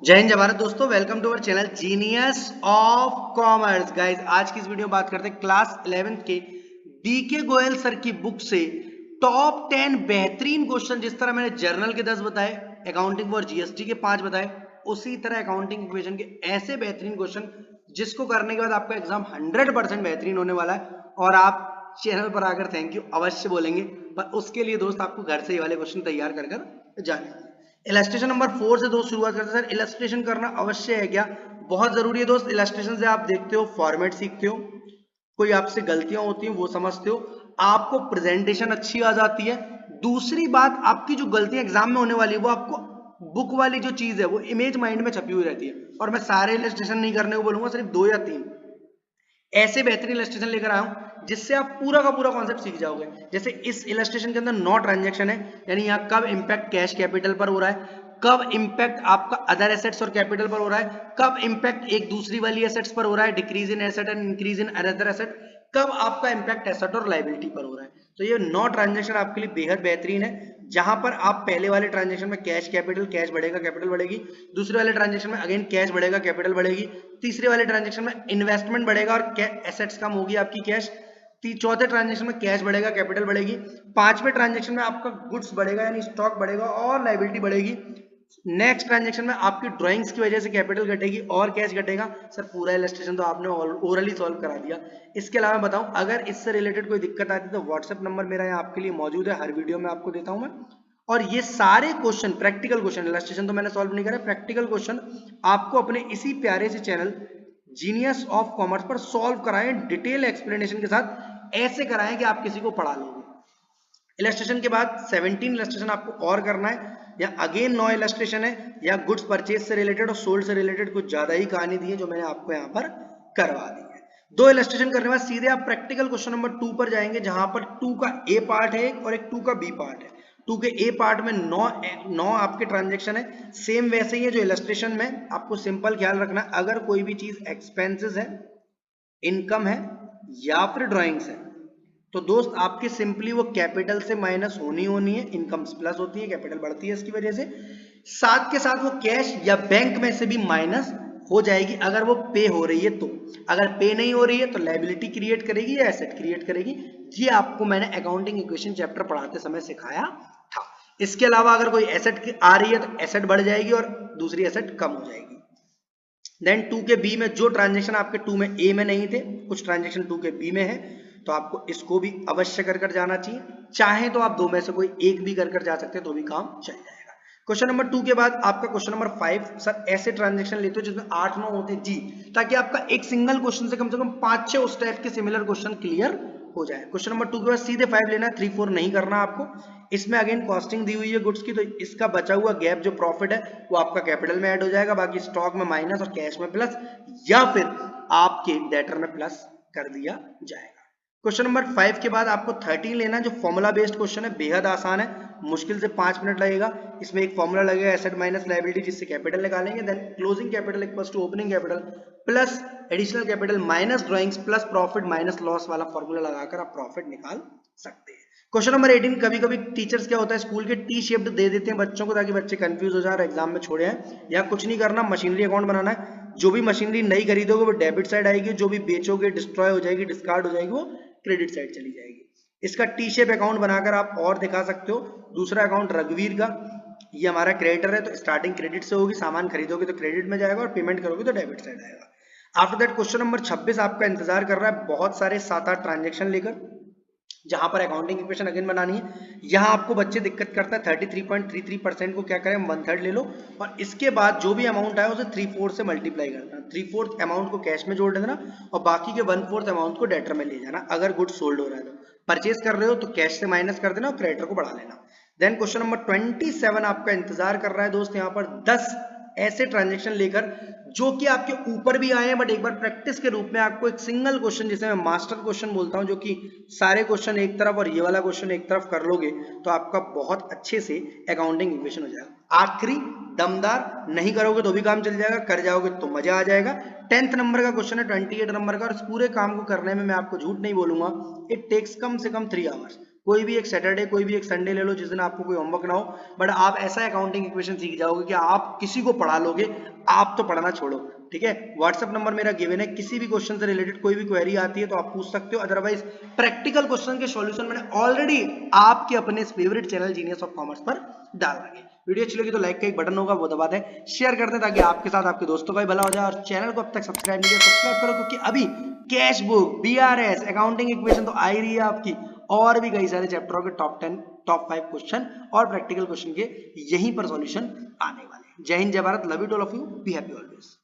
जय हिंद जय भारत दोस्तों, welcome to our channel genius of commerce. Guys, आज की इस वीडियो में बात करते हैं क्लास 11th के बीके गोयल सर की बुक से टॉप 10 बेहतरीन क्वेश्चन। जिस तरह मैंने जर्नल के 10 बताए, अकाउंटिंग फॉर जीएसटी के 5 बताए, उसी तरह अकाउंटिंग इक्वेशन के ऐसे बेहतरीन क्वेश्चन जिसको करने के बाद आपका एग्जाम 100% बेहतरीन होने वाला है। और आप चैनल पर आकर थैंक यू अवश्य बोलेंगे, पर उसके लिए दोस्त आपको घर से ये वाले क्वेश्चन तैयार कर जाने। इलस्ट्रेशन नंबर 4 से दोस्त शुरुआत करते हैं। सर, इलस्ट्रेशन करना अवश्य है क्या? बहुत जरूरी है दोस्त। इलस्ट्रेशन से आप देखते हो, फॉर्मेट सीखते हो, कोई आपसे गलतियां होती हैं वो समझते हो, आपको प्रेजेंटेशन अच्छी आ जाती है। दूसरी बात, आपकी जो गलतियां एग्जाम में होने वाली है वो आपको बुक वाली जो चीज है वो इमेज माइंड में छपी हुई रहती है। और मैं सारे इलस्ट्रेशन नहीं करने को बोलूंगा, सिर्फ 2 या 3 ऐसे बेहतरीन इलस्ट्रेशन लेकर आया हूं जिससे आप पूरा का पूरा कॉन्सेप्ट सीख जाओगे। जैसे इस इलस्ट्रेशन के अंदर नो ट्रांजैक्शन है, यानी यहाँ कब इंपैक्ट कैश कैपिटल पर हो रहा है, कब इंपैक्ट आपका अदर एसेट्स और कैपिटल पर हो रहा है, कब इंपैक्ट एक दूसरी वाली एसेट्स पर हो रहा है, decrease in asset and increase in other asset, कब आपका इंपैक्ट एसेट और लायबिलिटी पर हो रहा है। तो ये नो ट्रांजैक्शन आपके लिए बेहद बेहतरीन है, जहां पर आप पहले वाले ट्रांजैक्शन में कैश कैपिटल, कैश बढ़ेगा कैपिटल बढ़ेगी, दूसरे वाले ट्रांजैक्शन में अगेन कैश बढ़ेगा कैपिटल बढ़ेगी, तीसरे वाले ट्रांजैक्शन में इन्वेस्टमेंट बढ़ेगा और एसेट्स कम होगी आपकी कैश, चौथे ट्रांजैक्शन में कैश बढ़ेगा कैपिटल बढ़ेगी, पांचवें ट्रांजैक्शन में आपका गुड्स बढ़ेगा यानी स्टॉक बढ़ेगा और लायबिलिटी बढ़ेगी, नेक्स्ट ट्रांजैक्शन में आपकी ड्राइंग्स की वजह से कैपिटल घटेगी और कैश घटेगा। सर, पूरा इलस्ट्रेशन तो आपने ओरली सॉल्व करा दिया। इसके अलावा बताऊं, अगर इससे रिलेटेड कोई दिक्कत आती है तो व्हाट्सएप नंबर मेरा यहाँ आपके लिए मौजूद है, हर वीडियो में आपको देता हूं मैं। और ये सारे क्वेश्चन प्रैक्टिकल क्वेश्चन, इलस्ट्रेशन तो मैंने सॉल्व नहीं करा, प्रैक्टिकल क्वेश्चन आपको अपने इसी प्यारे से चैनल जीनियस ऑफ कॉमर्स पर सॉल्व कराएं, डिटेल एक्सप्लेनेशन के साथ, ऐसे कराएं कि आप किसी को पढ़ा लोगे। इलस्ट्रेशन के बाद 17 इलस्ट्रेशन आपको और करना है, या अगेन 9 इलस्ट्रेशन है, या गुड्स परचेज से रिलेटेड और सोल्ड से रिलेटेड कुछ ज्यादा ही कहानी दी है जो मैंने आपको यहाँ पर करवा दी है। 2 इलस्ट्रेशन करने के बाद सीधे आप प्रैक्टिकल क्वेश्चन नंबर 2 पर जाएंगे, जहां पर 2 का ए पार्ट है और एक 2 का बी पार्ट है। 2 के ए पार्ट में 9 आपके ट्रांजेक्शन है, सेम वैसे ही है जो इलस्ट्रेशन में। आपको सिंपल ख्याल रखना, अगर कोई भी चीज एक्सपेंसेस है, इनकम है या फिर ड्राइंग्स है, तो दोस्त आपके सिंपली वो कैपिटल से माइनस होनी है, इनकम प्लस होती है, कैपिटल बढ़ती है इसकी वजह से। साथ के साथ वो कैश या बैंक में से भी माइनस हो जाएगी अगर वो पे हो रही है तो। अगर पे नहीं हो रही है तो लायबिलिटी क्रिएट करेगी या एसेट क्रिएट करेगी। ये आपको मैंने अकाउंटिंग इक्वेशन चैप्टर पढ़ाते समय सिखाया था। इसके अलावा अगर कोई एसेट आ रही है तो एसेट बढ़ जाएगी और दूसरी एसेट कम हो जाएगी। देन 2 के बी में जो ट्रांजेक्शन आपके 2 में ए में नहीं थे, कुछ ट्रांजेक्शन 2 के बी में है, तो आपको इसको भी अवश्य कर जाना चाहिए। चाहे तो आप 2 में से कोई एक भी कर जा सकते हैं तो भी काम चल जाएगा। क्वेश्चन नंबर 2 के बाद आपका क्वेश्चन नंबर 5। सर, ऐसे ट्रांजेक्शन लेते हो जिसमें 8-9 होते हैं जी, ताकि आपका एक सिंगल क्वेश्चन से कम 5-6 उस टाइप के सिमिलर क्वेश्चन क्लियर हो जाए। क्वेश्चन नंबर 2 के बाद सीधे 5 लेना है, 3-4 नहीं करना आपको। इसमें अगेन कॉस्टिंग दी हुई है गुड्स की, तो इसका बचा हुआ गैप जो प्रॉफिट है वो आपका कैपिटल में ऐड हो जाएगा, बाकी स्टॉक में माइनस और कैश में प्लस, या फिर आपके डेटर में प्लस कर दिया जाएगा। क्वेश्चन नंबर 5 के बाद आपको 13 लेना है, जो फॉर्मूला बेस्ड क्वेश्चन है, बेहद आसान है, मुश्किल से 5 मिनट लगेगा। इसमें एक फॉर्मूला लगेगा एसेट माइनस लायबिलिटी, जिससे कैपिटल निकालेंगे। Then closing capital equals to opening capital plus additional capital minus drawings plus profit minus loss वाला फॉर्मूला लगाकर आप प्रॉफिट निकाल सकते हैं। क्वेश्चन नंबर 18, कभी कभी टीचर्स क्या होता है स्कूल के टी शेप्ड दे देते हैं बच्चों को, ताकि बच्चे कंफ्यूज हो जाए और एग्जाम में छोड़े हैं। या कुछ नहीं करना, मशीनरी अकाउंट बनाना है। जो भी मशीनरी नहीं खरीदोगे वो डेबिट साइड आएगी, जो भी बेचोगे डिस्ट्रॉय हो जाएगी, डिस्कार्ड हो जाएगी, वो क्रेडिट साइड चली जाएगी। इसका टी शेप अकाउंट बनाकर आप और दिखा सकते हो। दूसरा अकाउंट रघुवीर का, ये हमारा क्रेडिटर है, तो स्टार्टिंग क्रेडिट से होगी, सामान खरीदोगे तो क्रेडिट में जाएगा और पेमेंट करोगे तो डेबिट साइड आएगा। आफ्टर दैट क्वेश्चन नंबर 26 आपका इंतजार कर रहा है, बहुत सारे 7-8 ट्रांजेक्शन लेकर, जहां पर अकाउंटिंग इक्वेशन अगेन बनानी है। यहां आपको बच्चे दिक्कत करता है 33.33% को क्या करें, 1/3 ले लो और इसके बाद जो भी अमाउंट आया उसे 3/4 से मल्टीप्लाई करना। 3/4 अमाउंट को कैश में जोड़ देना और बाकी के 1/4 अमाउंट को डेटर में ले जाना। अगर गुड सोल्ड हो रहा है तो परचेज कर रहे हो तो कैश से माइनस कर देना और क्रेडिटर को बढ़ा लेना। देन क्वेश्चन नंबर 27 आपका इंतजार कर रहा है दोस्त, यहाँ पर 10 ऐसे ट्रांजेक्शन लेकर जो कि आपके ऊपर भी आए हैं, बट एक बार प्रैक्टिस के रूप में आपको एक सिंगल क्वेश्चन, जिसे मैं मास्टर क्वेश्चन बोलता हूं, जो कि सारे क्वेश्चन एक तरफ और ये वाला क्वेश्चन एक तरफ कर लोगे तो आपका बहुत अच्छे से अकाउंटिंग इक्वेशन हो जाएगा। आखिरी दमदार, नहीं करोगे तो भी काम चल जाएगा, कर जाओगे तो मजा आ जाएगा। 10th नंबर का क्वेश्चन है, 28 नंबर का, और इस पूरे काम को करने में मैं आपको झूठ नहीं बोलूंगा, इट टेक्स कम से कम 3 आवर्स। कोई भी एक सैटरडे, कोई भी एक संडे ले लो जिस दिन आपको कोई होमवर्क ना हो, बट आप ऐसा अकाउंटिंग इक्वेशन सीख जाओगे कि आप किसी को पढ़ा लोगे, आप तो पढ़ना छोड़ो। ठीक है, व्हाट्सएप नंबर मेरा गिवन है, किसी भी क्वेश्चन से रिलेटेड कोई भी क्वेरी आती है तो आप पूछ सकते हो, अदरवाइज प्रैक्टिकल क्वेश्चन के सॉल्यूशन मैंने ऑलरेडी आपके अपने favourite channel genius of commerce पर डाल रखे। वीडियो अच्छी लगी तो लाइक का एक बटन होगा वो दबा दें, शेयर कर दें ताकि आपके साथ आपके दोस्तों का भी भला हो जाए, और चैनल को अब तक सब्सक्राइब नहीं किया सब्सक्राइब करो, क्योंकि अभी cash book, BRS, accounting equation तो आ ही रही है आपकी, और भी कई सारे चैप्टरों के टॉप 10 टॉप 5 क्वेश्चन और प्रैक्टिकल क्वेश्चन के यहीं पर सॉल्यूशन आने वाले हैं। जय हिंद, जय Bharat, love you to all of you, be happy always.